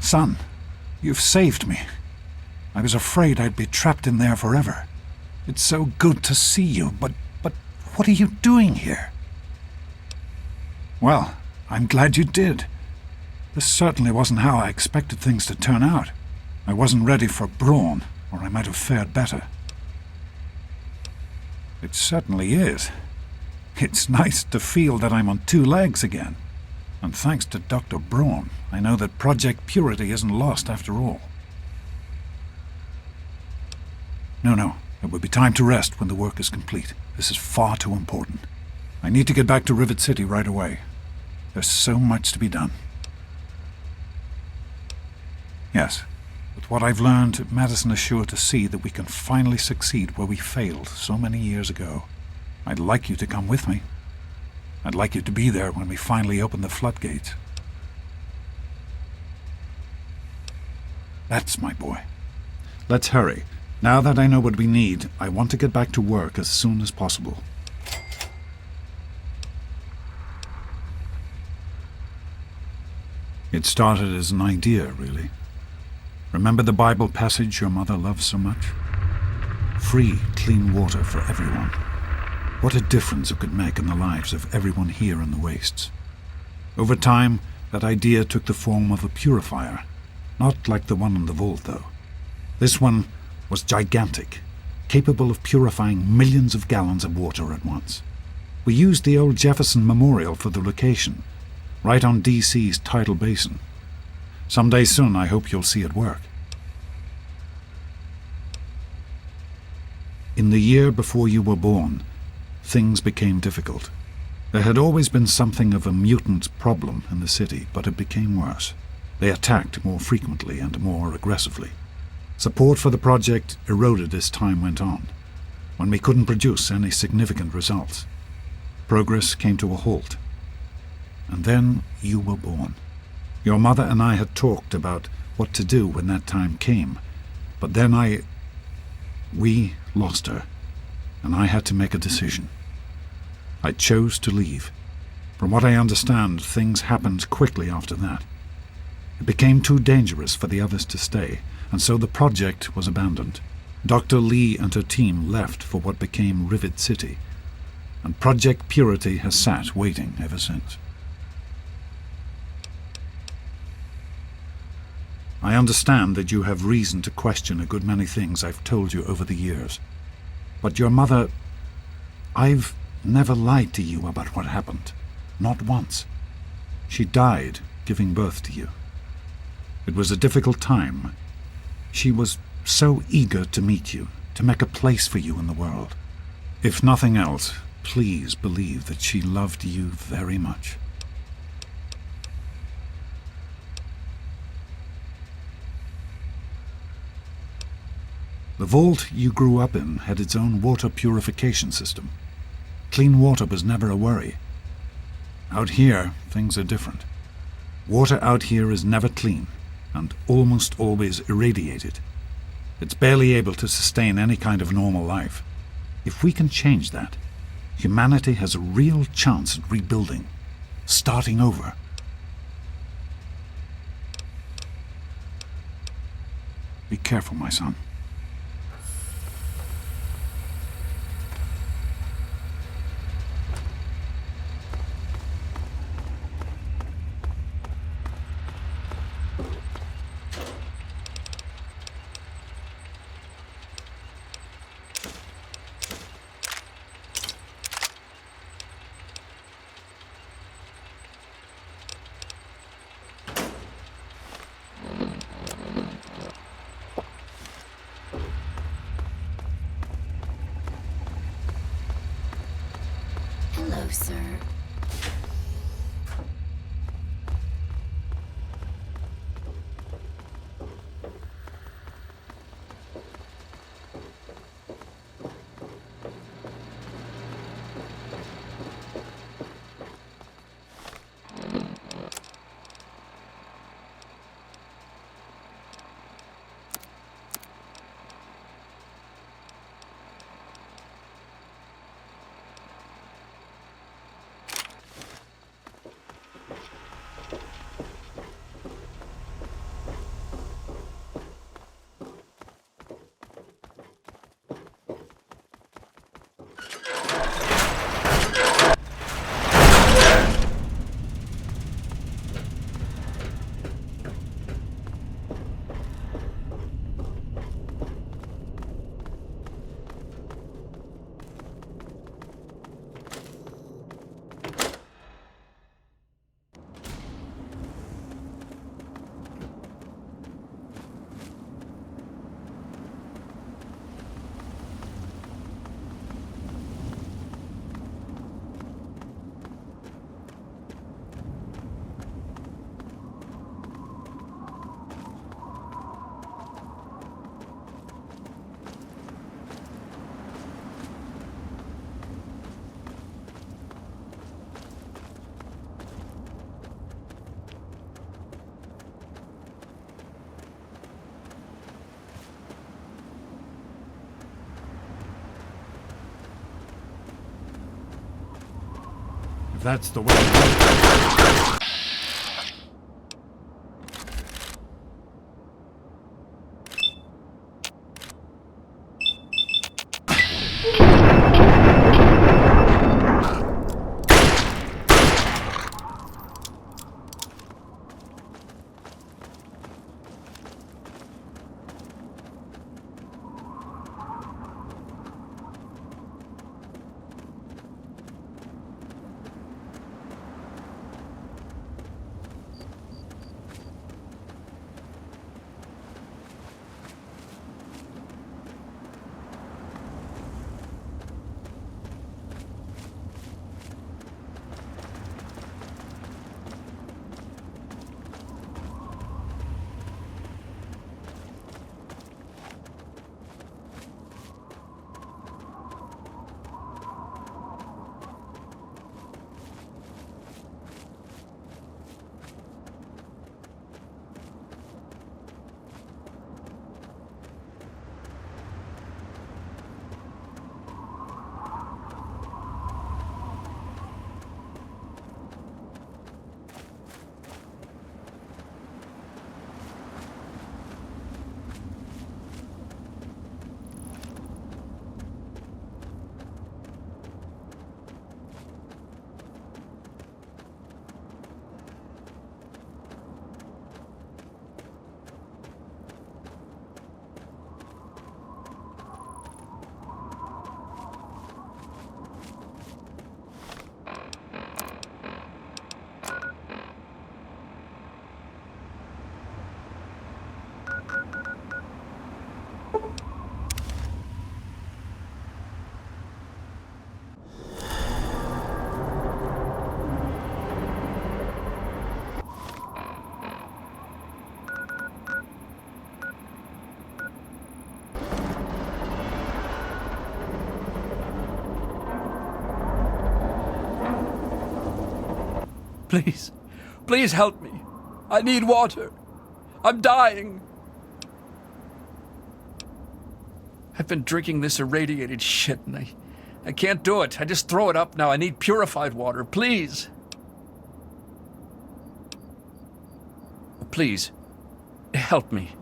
Son, you've saved me. I was afraid I'd be trapped in there forever. It's so good to see you, but what are you doing here? Well, I'm glad you did. This certainly wasn't how I expected things to turn out. I wasn't ready for brawn, or I might have fared better. It certainly is. It's nice to feel that I'm on two legs again. And thanks to Dr. Braun, I know that Project Purity isn't lost after all. No, it will be time to rest when the work is complete. This is far too important. I need to get back to Rivet City right away. There's so much to be done. Yes, with what I've learned, Madison is sure to see that we can finally succeed where we failed so many years ago. I'd like you to come with me. I'd like you to be there when we finally open the floodgates. That's my boy. Let's hurry. Now that I know what we need, I want to get back to work as soon as possible. It started as an idea, really. Remember the Bible passage your mother loves so much? Free, clean water for everyone. What a difference it could make in the lives of everyone here in the wastes. Over time, that idea took the form of a purifier. Not like the one in the vault, though. This one was gigantic, capable of purifying millions of gallons of water at once. We used the old Jefferson Memorial for the location, right on DC's tidal basin. Someday soon, I hope you'll see it work. In the year before you were born, things became difficult. There had always been something of a mutant problem in the city, but it became worse. They attacked more frequently and more aggressively. Support for the project eroded as time went on, when we couldn't produce any significant results. Progress came to a halt. And then you were born. Your mother and I had talked about what to do when that time came, but then we lost her, and I had to make a decision. I chose to leave. From what I understand, things happened quickly after that. It became too dangerous for the others to stay, and so the project was abandoned. Dr. Lee and her team left for what became Rivet City, and Project Purity has sat waiting ever since. I understand that you have reason to question a good many things I've told you over the years. But your mother... I've never lied to you about what happened. Not once. She died giving birth to you. It was a difficult time. She was so eager to meet you, to make a place for you in the world. If nothing else, please believe that she loved you very much. The vault you grew up in had its own water purification system. Clean water was never a worry. Out here, things are different. Water out here is never clean, and almost always irradiated. It's barely able to sustain any kind of normal life. If we can change that, humanity has a real chance at rebuilding, starting over. Be careful, my son. Hello, sir. that's the way. Please, please help me. I need water. I'm dying. I've been drinking this irradiated shit and I can't do it. I just throw it up now. I need purified water, please. Please, help me.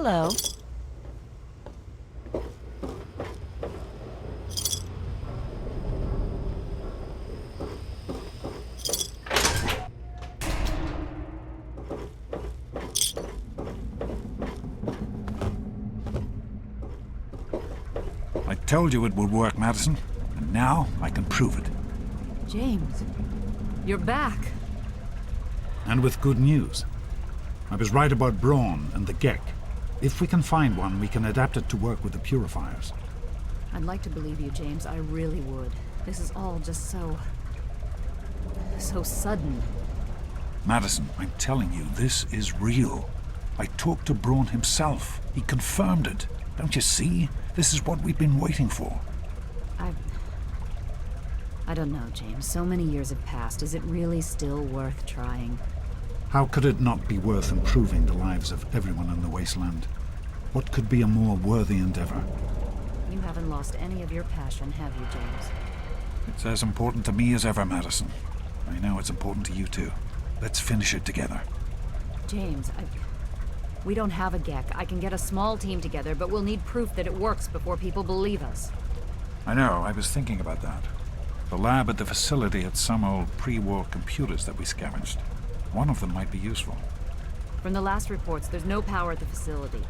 Hello. I told you it would work, Madison, and now I can prove it. James, you're back. And with good news. I was right about Braun and the Gek. If we can find one, we can adapt it to work with the purifiers. I'd like to believe you, James. I really would. This is all just so sudden. Madison, I'm telling you, this is real. I talked to Braun himself. He confirmed it. Don't you see? This is what we've been waiting for. I don't know, James. So many years have passed. Is it really still worth trying? How could it not be worth improving the lives of everyone in the wasteland? What could be a more worthy endeavor? You haven't lost any of your passion, have you, James? It's as important to me as ever, Madison. I know it's important to you too. Let's finish it together. James, we don't have a Gek. I can get a small team together, but we'll need proof that it works before people believe us. I know, I was thinking about that. The lab at the facility had some old pre-war computers that we scavenged. One of them might be useful. From the last reports, there's no power at the facility.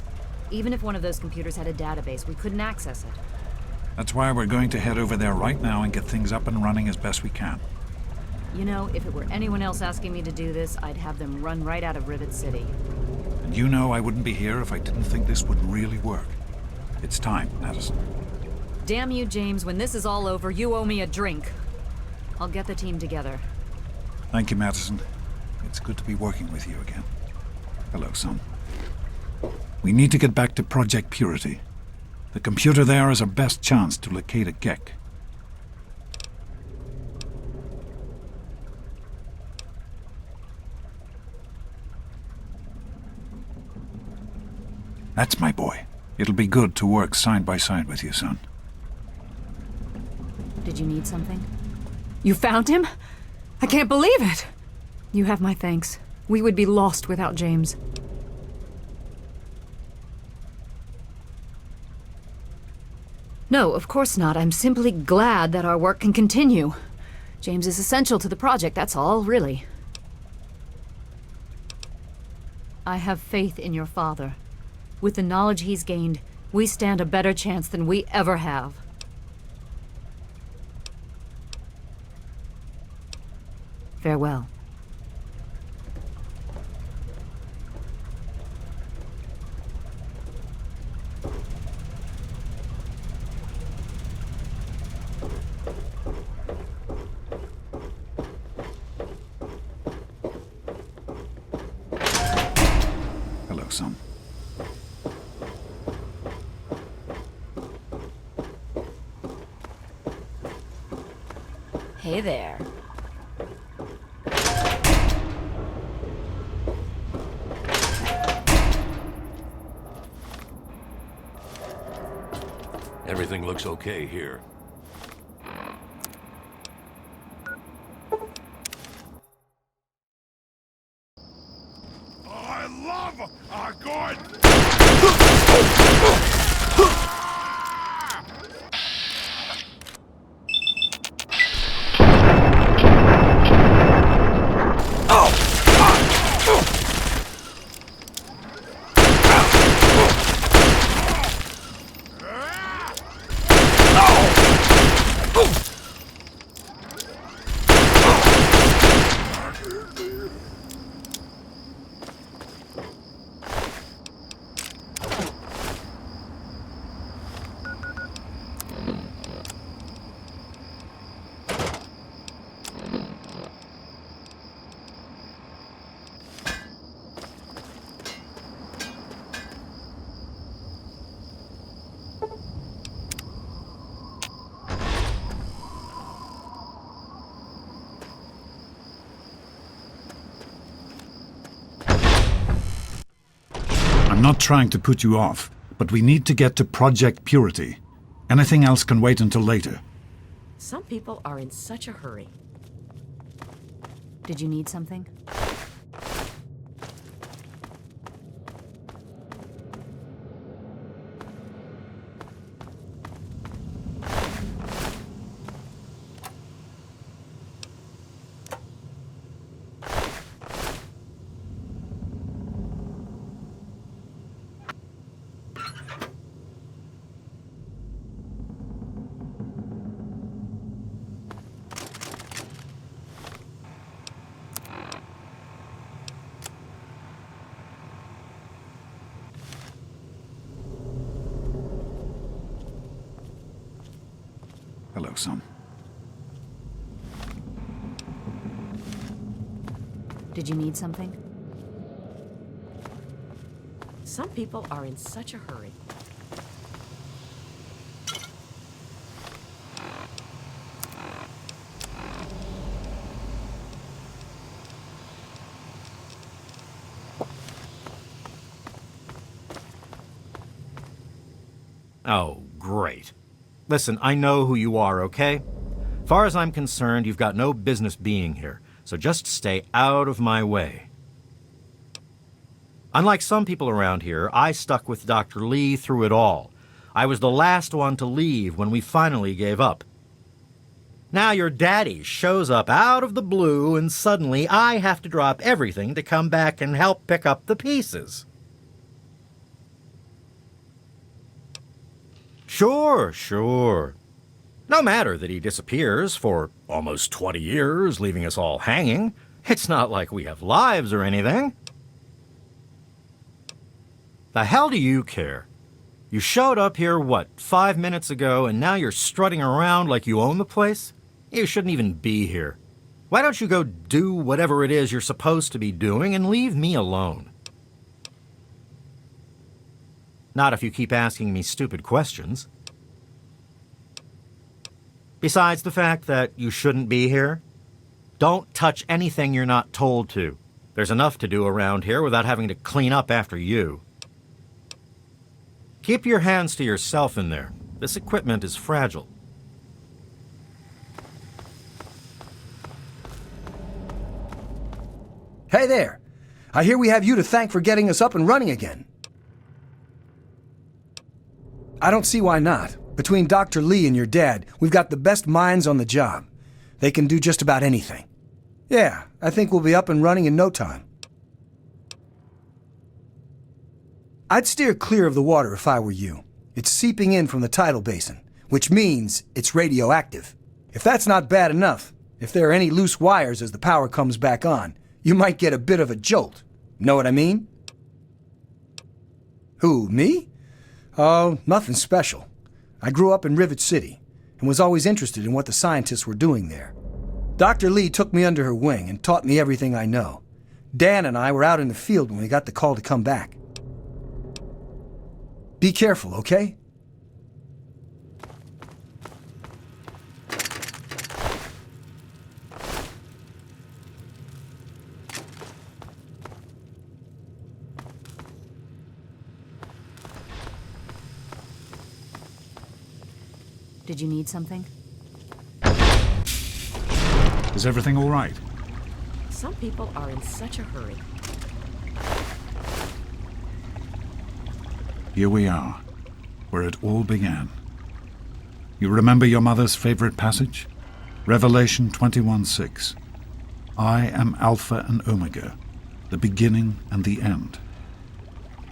Even if one of those computers had a database, we couldn't access it. That's why we're going to head over there right now and get things up and running as best we can. You know, if it were anyone else asking me to do this, I'd have them run right out of Rivet City. And you know I wouldn't be here if I didn't think this would really work. It's time, Madison. Damn you, James. When this is all over, you owe me a drink. I'll get the team together. Thank you, Madison. It's good to be working with you again. Hello, son. We need to get back to Project Purity. The computer there is our best chance to locate a Gek. That's my boy. It'll be good to work side by side with you, son. Did you need something? You found him? I can't believe it! You have my thanks. We would be lost without James. No, of course not. I'm simply glad that our work can continue. James is essential to the project, that's all, really. I have faith in your father. With the knowledge he's gained, we stand a better chance than we ever have. Farewell. Hello, son. Hey there. Everything looks okay here. I love a good... I'm not trying to put you off, but we need to get to Project Purity. Anything else can wait until later. Some people are in such a hurry. Did you need something? Hello, son. Did you need something? Some people are in such a hurry. Oh, great. Listen, I know who you are, okay? Far as I'm concerned, you've got no business being here, so just stay out of my way. Unlike some people around here, I stuck with Dr. Lee through it all. I was the last one to leave when we finally gave up. Now your daddy shows up out of the blue and suddenly I have to drop everything to come back and help pick up the pieces. Sure, sure. No matter that he disappears for almost 20 years, leaving us all hanging. It's not like we have lives or anything. The hell do you care? You showed up here, what, 5 minutes ago, and now you're strutting around like you own the place? You shouldn't even be here. Why don't you go do whatever it is you're supposed to be doing and leave me alone? Not if you keep asking me stupid questions. Besides the fact that you shouldn't be here, don't touch anything you're not told to. There's enough to do around here without having to clean up after you. Keep your hands to yourself in there. This equipment is fragile. Hey there! I hear we have you to thank for getting us up and running again. I don't see why not. Between Dr. Lee and your dad, we've got the best minds on the job. They can do just about anything. Yeah, I think we'll be up and running in no time. I'd steer clear of the water if I were you. It's seeping in from the tidal basin, which means it's radioactive. If that's not bad enough, if there are any loose wires as the power comes back on, you might get a bit of a jolt. Know what I mean? Who, me? Oh, nothing special. I grew up in Rivet City and was always interested in what the scientists were doing there. Dr. Lee took me under her wing and taught me everything I know. Dan and I were out in the field when we got the call to come back. Be careful, okay? Did you need something? Is everything all right? Some people are in such a hurry. Here we are, where it all began. You remember your mother's favorite passage? Revelation 21:6. I am Alpha and Omega, the beginning and the end.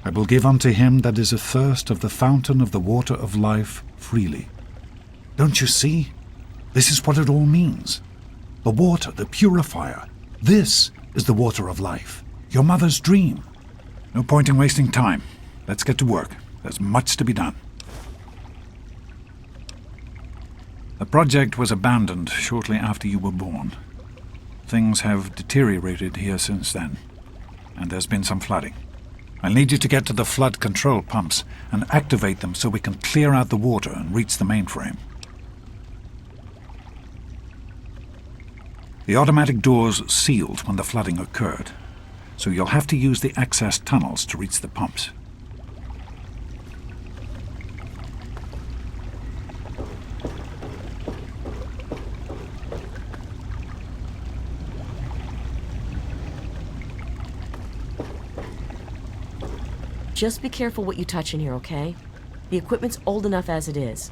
I will give unto him that is athirst of the fountain of the water of life freely. Don't you see? This is what it all means. The water, the purifier. This is the water of life. Your mother's dream. No point in wasting time. Let's get to work. There's much to be done. The project was abandoned shortly after you were born. Things have deteriorated here since then, and there's been some flooding. I'll need you to get to the flood control pumps and activate them so we can clear out the water and reach the mainframe. The automatic doors sealed when the flooding occurred, so you'll have to use the access tunnels to reach the pumps. Just be careful what you touch in here, okay? The equipment's old enough as it is.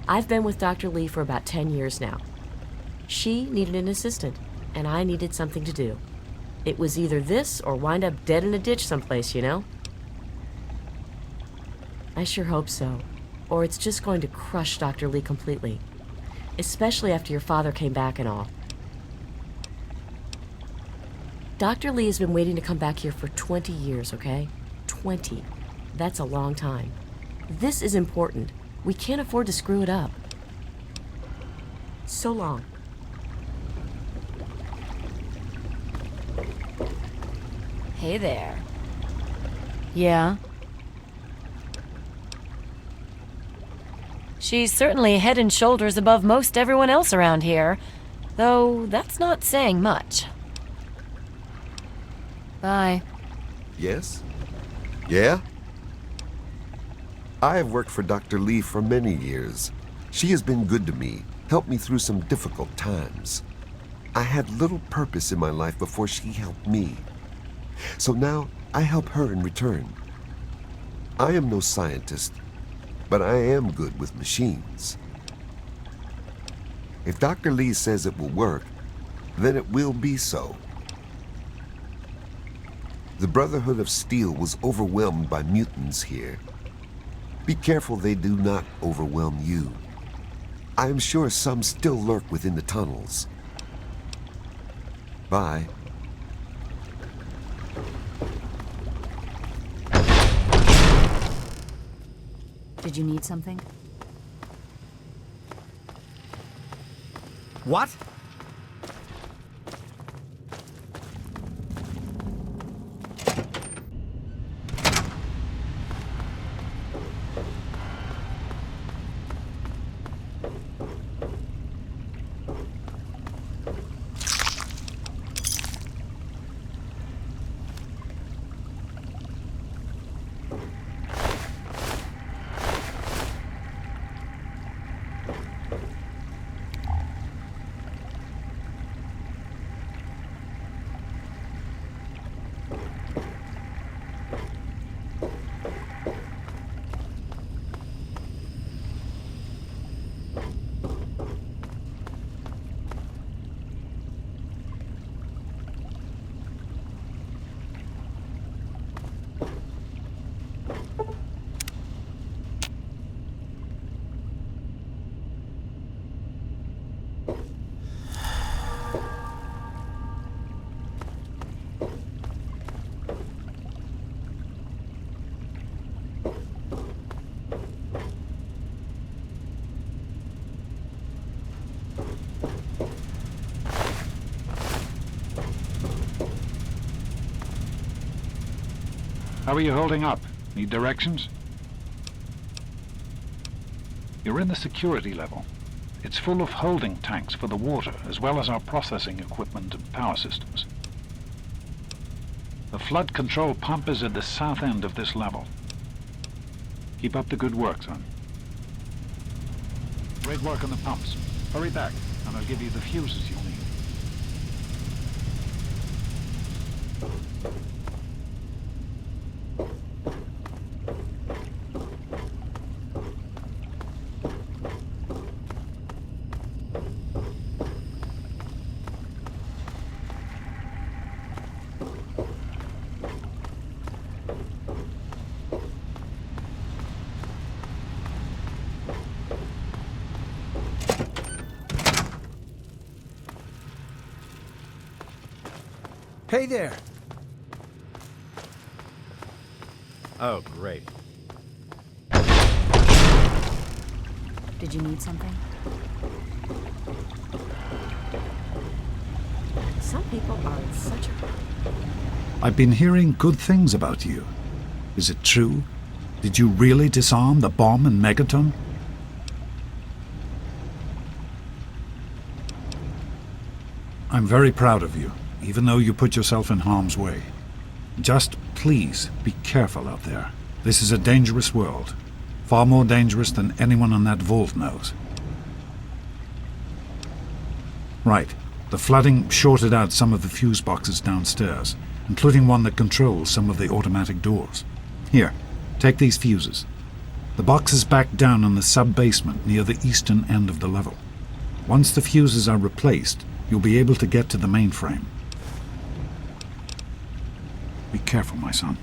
I've been with Dr. Lee for about 10 years now. She needed an assistant, and I needed something to do. It was either this or wind up dead in a ditch someplace, you know? I sure hope so. Or it's just going to crush Dr. Lee completely. Especially after your father came back and all. Dr. Lee has been waiting to come back here for 20 years, okay? 20. That's a long time. This is important. We can't afford to screw it up. So long. Hey there. Yeah? She's certainly head and shoulders above most everyone else around here, though that's not saying much. Bye. Yes? Yeah? I have worked for Dr. Lee for many years. She has been good to me, helped me through some difficult times. I had little purpose in my life before she helped me. So now I help her in return. I am no scientist, but I am good with machines. If Dr. Lee says it will work, then it will be so. The Brotherhood of Steel was overwhelmed by mutants here. Be careful they do not overwhelm you. I am sure some still lurk within the tunnels. Bye. Did you need something? What? How are you holding up? Need directions? You're in the security level. It's full of holding tanks for the water, as well as our processing equipment and power systems. The flood control pump is at the south end of this level. Keep up the good work, son. Great work on the pumps. Hurry back, and I'll give you the fuses you'll need. Hey there. Oh, great. Did you need something? Some people are in such a... I've been hearing good things about you. Is it true? Did you really disarm the bomb and megaton? I'm very proud of you, even though you put yourself in harm's way. Just please be careful out there. This is a dangerous world. Far more dangerous than anyone in that vault knows. Right. The flooding shorted out some of the fuse boxes downstairs, including one that controls some of the automatic doors. Here, take these fuses. The box is back down in the sub-basement near the eastern end of the level. Once the fuses are replaced, you'll be able to get to the mainframe. Be careful, my son.